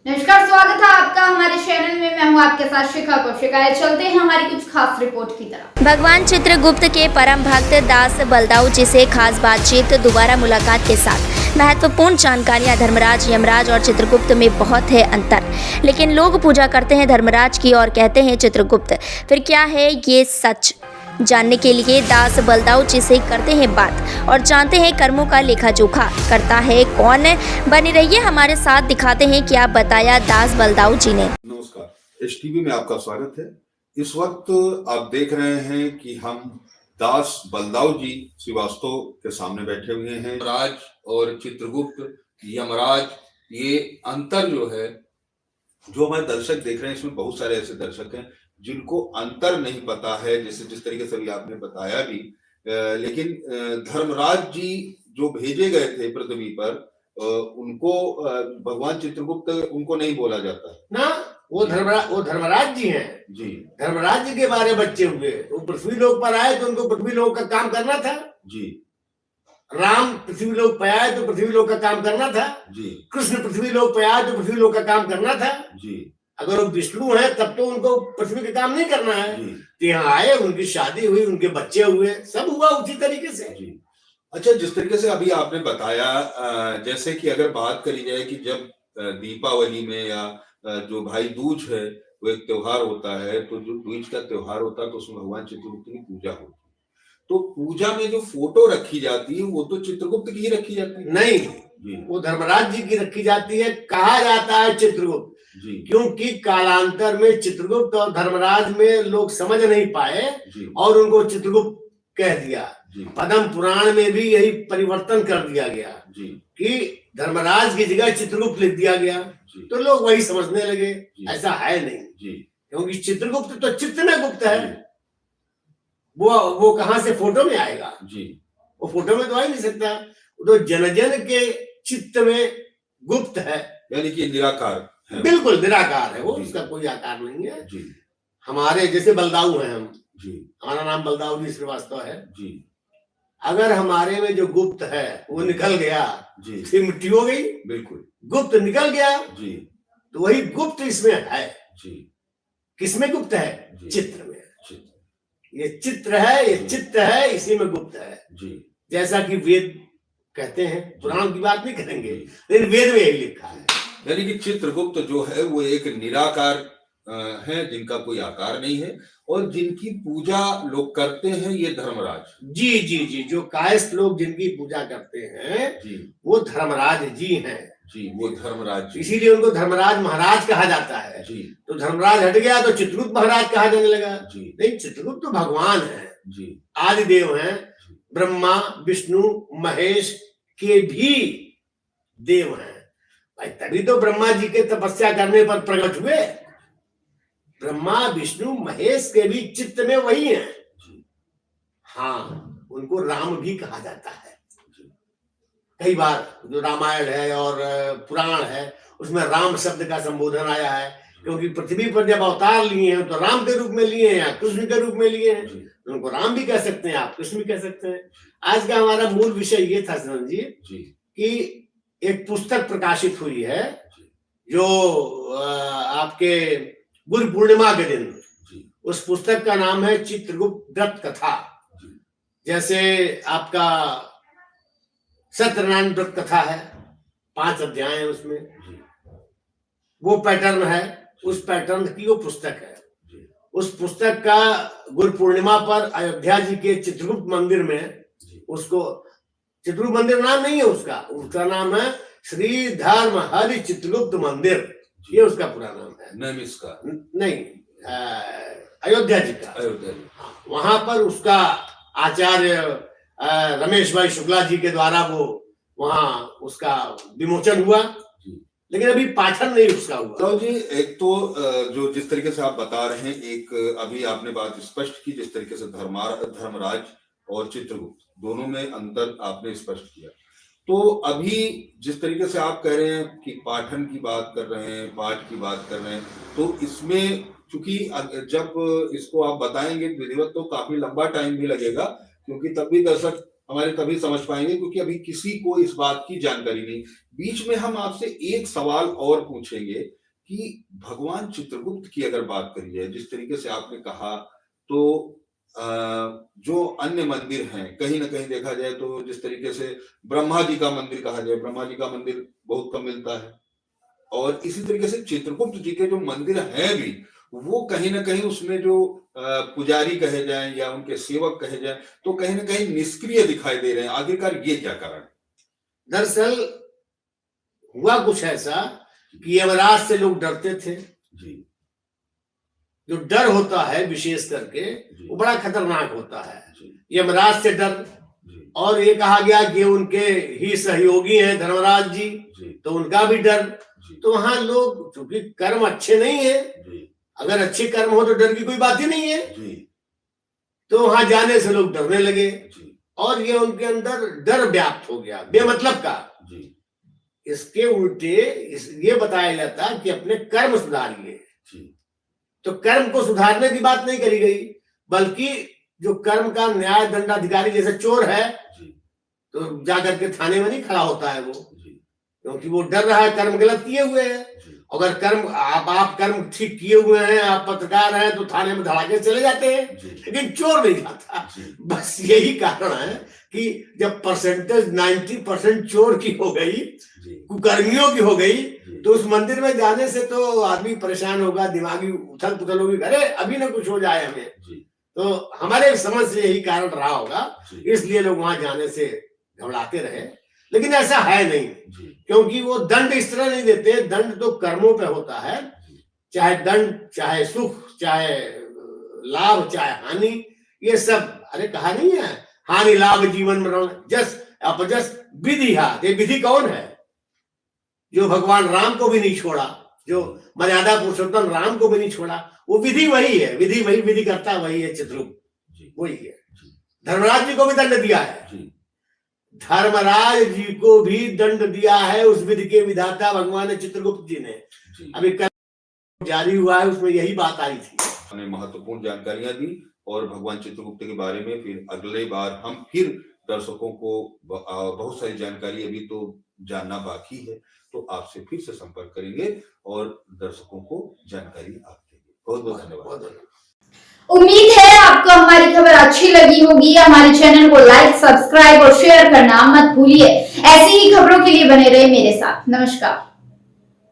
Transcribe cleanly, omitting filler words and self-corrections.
नमस्कार, स्वागत है आपका हमारे चैनल में। मैं हूं आपके साथ शिखा कौशिका। चलते हैं हमारी कुछ खास रिपोर्ट की तरफ। भगवान चित्रगुप्त के परम भक्त दास बलदाऊ जी से खास बातचीत, दोबारा मुलाकात के साथ महत्वपूर्ण जानकारियां। धर्मराज, यमराज और चित्रगुप्त में बहुत है अंतर, लेकिन लोग पूजा करते हैं धर्मराज की और कहते हैं चित्रगुप्त। फिर क्या है ये सच? जानने के लिए दास बलदाऊ जी से करते हैं बात और जानते हैं कर्मों का लेखा जोखा करता है कौन। बने रहिए हमारे साथ, दिखाते हैं क्या बताया दास बलदाऊ जी ने। नमस्कार, HTV में आपका स्वागत है। इस वक्त आप देख रहे हैं कि हम दास बलदाऊ जी श्रीवास्तव के सामने बैठे हुए हैं। राज और चित्रगुप्त, यमराज, ये अंतर जो है, जो हमारे दर्शक देख रहे हैं, इसमें बहुत सारे ऐसे दर्शक हैं जिनको अंतर नहीं पता है, जैसे जिस तरीके से अभी आपने बताया भी। लेकिन धर्मराज जी जो भेजे गए थे पृथ्वी पर, उनको भगवान चित्रगुप्त उनको नहीं बोला जाता ना। वो धर्मराज जी हैं जी। धर्मराज जी के बारे बच्चे हुए, वो पृथ्वी लोक पर आए तो उनको पृथ्वी लोक का काम करना था जी। राम पृथ्वी लोक पर आए तो पृथ्वी लोक का काम करना था जी। कृष्ण पृथ्वी लोक पर आए तो पृथ्वी लोक का काम करना था जी। अगर वो विष्णु है तब तो उनको पृथ्वी का काम नहीं करना है। जी। तो यहाँ आए, उनकी शादी हुई, उनके बच्चे हुए, सब हुआ उसी तरीके से जी। अच्छा, जिस तरीके से अभी आपने बताया, जैसे कि अगर बात करी जाए कि जब दीपावली में या जो भाई दूज है वो एक त्योहार होता है, तो जो दूज का त्योहार होता है तो उसमें भगवान चित्रगुप्त की पूजा होती है। तो पूजा में जो फोटो रखी जाती है वो तो चित्रगुप्त की ही रखी जाती है? नहीं जी। वो धर्मराज जी की रखी जाती है। कहा जाता है चित्रगुप्त जी। क्योंकि कालांतर में चित्रगुप्त और धर्मराज में लोग समझ नहीं पाए जी। और उनको चित्रगुप्त कह दिया। जी। पद्म पुराण में भी यही परिवर्तन कर दिया गया जी। कि धर्मराज की जगह चित्रगुप्त लिख दिया गया। जी। तो लोग वही समझने लगे। जी। ऐसा है नहीं, जी। क्योंकि चित्रगुप्त तो चित्त में गुप्त है। वो कहां से फोटो में आएगा? जी। वो फोटो में तो आ ही नहीं सकता। तो जन जन के चित्त में गुप्त है, यानी कि निराकार है। बिल्कुल निराकार है वो, जी। उसका कोई आकार नहीं है। जी। हमारे जैसे बलदाऊ हैं हम, जी। हमारा नाम बलदाऊ जी श्रीवास्तव है। जी। अगर हमारे में जो गुप्त है वो निकल गया, जी। फिर मिट्टी हो गई। बिल्कुल। गुप्त निकल गया जी। तो वही गुप्त इसमें है। जी। किसमें गुप्त है? जी। चित्र में। चित्र। ये चित्र है, ये चित्त है, इसी में गुप्त है। जी। जैसा कि वेद कहते हैं, पुराण की बात नहीं करेंगे, लेकिन वेद में यही लिखा है। यानी कि चित्रगुप्त जो है वो एक निराकार है, जिनका कोई आकार नहीं है, और जिनकी पूजा लोग करते हैं ये धर्मराज। जी जी जी, जो कायस्थ लोग जिनकी पूजा करते हैं जी। वो धर्मराज जी हैं। जी, वो धर्मराज जी। इसीलिए उनको धर्मराज महाराज कहा जाता है। जी। तो धर्मराज हट गया तो चित्रगुप्त महाराज कहा जाने लगा। जी। नहीं, चित्रगुप्त तो भगवान है, जी। आदिदेव हैं, ब्रह्मा विष्णु महेश के भी देव हैं भाई। तभी तो ब्रह्मा जी के तपस्या करने पर प्रकट हुए। ब्रह्मा विष्णु महेश के भी चित्त में वही हैं। हाँ, उनको राम भी कहा जाता है। कई बार जो रामायण है और पुराण है उसमें राम शब्द का संबोधन आया है, क्योंकि पृथ्वी पर जब अवतार लिए हैं तो राम के रूप में लिए हैं या कृष्ण के रूप में लिए हैं। तो उनको राम भी कह सकते हैं, आप कृष्ण भी कह सकते हैं। आज का हमारा मूल विषय ये था सनन जी कि एक पुस्तक प्रकाशित हुई है जो आपके गुरु पूर्णिमा के दिन, उस पुस्तक का नाम है चित्रगुप्त व्रत कथा। जैसे आपका सत्यनारायण व्रत कथा है, 5 अध्याय है उसमें, वो पैटर्न है, उस पैटर्न की वो पुस्तक है। उस पुस्तक का गुरु पूर्णिमा पर अयोध्या जी के चित्रगुप्त मंदिर में, उसको चित्रगुप्त मंदिर नाम नहीं है उसका नाम है श्री धर्म हरि चित्रगुप्त मंदिर, ये उसका पूरा नाम है। नाम इसका नहीं, अयोध्या जी का। अयोध्या। वहां पर उसका आचार्य रमेश भाई शुक्ला जी के द्वारा वो वहां उसका विमोचन हुआ, लेकिन अभी पाठन नहीं उसका हुआ। तो जी, एक तो जो जिस तरीके से आप बता रहे हैं, एक अभी आपने बात स्पष्ट की, जिस तरीके से धर्मराज और चित्रगुप्त दोनों में अंतर आपने स्पष्ट किया। तो अभी जिस तरीके से आप कह रहे हैं कि पाठन की बात कर रहे हैं, पाठ की बात कर रहे हैं, तो इसमें चूंकि जब इसको आप बताएंगे विधिवत तो काफी लंबा टाइम भी लगेगा, क्योंकि तब भी दर्शक हमारे तभी समझ पाएंगे, क्योंकि अभी किसी को इस बात की जानकारी नहीं। बीच में हम आपसे एक सवाल और पूछेंगे कि भगवान चित्रगुप्त की अगर बात करी जाए, जिस तरीके से आपने कहा, तो जो अन्य मंदिर हैं, कहीं ना कहीं देखा जाए तो जिस तरीके से ब्रह्मा जी का मंदिर कहा जाए, ब्रह्मा जी का मंदिर बहुत कम मिलता है, और इसी तरीके से चित्रगुप्त जी के जो मंदिर हैं भी, वो कहीं ना कहीं उसमें जो पुजारी कहे जाएं या उनके सेवक कहे जाएं, तो कहीं ना कहीं निष्क्रिय दिखाई दे रहे हैं। आखिरकार ये क्या कारण है? दरअसल हुआ कुछ ऐसा कि यमराज से लोग डरते थे। जी जो डर होता है विशेष करके जी वो बड़ा खतरनाक होता है। जी यमराज से डर, जी और ये कहा गया कि उनके ही सहयोगी हैं धर्मराज जी, जी तो उनका भी डर। जी तो वहां लोग, क्योंकि कर्म अच्छे नहीं है, जी अगर अच्छे कर्म हो तो डर की कोई बात ही नहीं है, जी तो वहां जाने से लोग डरने लगे, जी और ये उनके अंदर डर व्याप्त हो गया बेमतलब का। जी इसके उल्टे ये बताया जाता कि अपने कर्म सुधारिए। जी तो कर्म को सुधारने की बात नहीं करी गई, बल्कि जो कर्म का न्याय दंडाधिकारी, जैसे चोर है जी तो जाकर के थाने में नहीं खड़ा होता है वो, जी क्योंकि वो डर रहा है, कर्म गलत किए हुए हैं। जी अगर कर्म आप कर्म ठीक किए हुए हैं, आप पत्रकार हैं, तो थाने में धड़ाके चले जाते हैं, जी लेकिन चोर नहीं जाता। जी बस यही कारण है कि जब परसेंटेज 90% चोर की हो गई, जी कुकर्मियों की हो गई, जी तो उस मंदिर में जाने से तो आदमी परेशान होगा, दिमागी उथल पुथल होगी, अरे अभी ना कुछ हो जाए हमें। जी तो हमारे समझ से यही कारण रहा होगा, जी इसलिए लोग वहां जाने से घबराते रहे। लेकिन ऐसा है नहीं, जी क्योंकि वो दंड इस तरह नहीं देते। दंड तो कर्मों पे होता है, चाहे दंड, चाहे सुख, चाहे लाभ, चाहे हानि, ये सब। अरे कहा नहीं है, हानि लाभ जीवन मरण जस अपजस विधि है। ये विधि कौन है? जो भगवान राम को भी नहीं छोड़ा, जो मर्यादा पुरुषोत्तम राम को भी नहीं छोड़ा, वो विधि वही है। विधि वही, विधि करता वही है, चित्रगुप्त जी वही है। धर्मराज जी को भी दंड दिया है, जी धर्मराज जी को भी दंड दिया है उस विधि के विधाता भगवान चित्रगुप्त जी ने। जी अभी कल जारी हुआ है, उसमें यही बात आई थी। हमने महत्वपूर्ण जानकारियां दी, और भगवान चित्रगुप्त के बारे में फिर अगले बार हम फिर दर्शकों को बहुत सारी जानकारी अभी तो जानना बाकी है, तो आपसे फिर से संपर्क करेंगे और दर्शकों को जानकारी आप देंगे। बहुत बहुत धन्यवाद। उम्मीद है आपको हमारी खबर अच्छी लगी होगी। हमारे चैनल को लाइक, सब्सक्राइब और शेयर करना मत भूलिए। ऐसी ही खबरों के लिए बने रहे मेरे साथ। नमस्कार।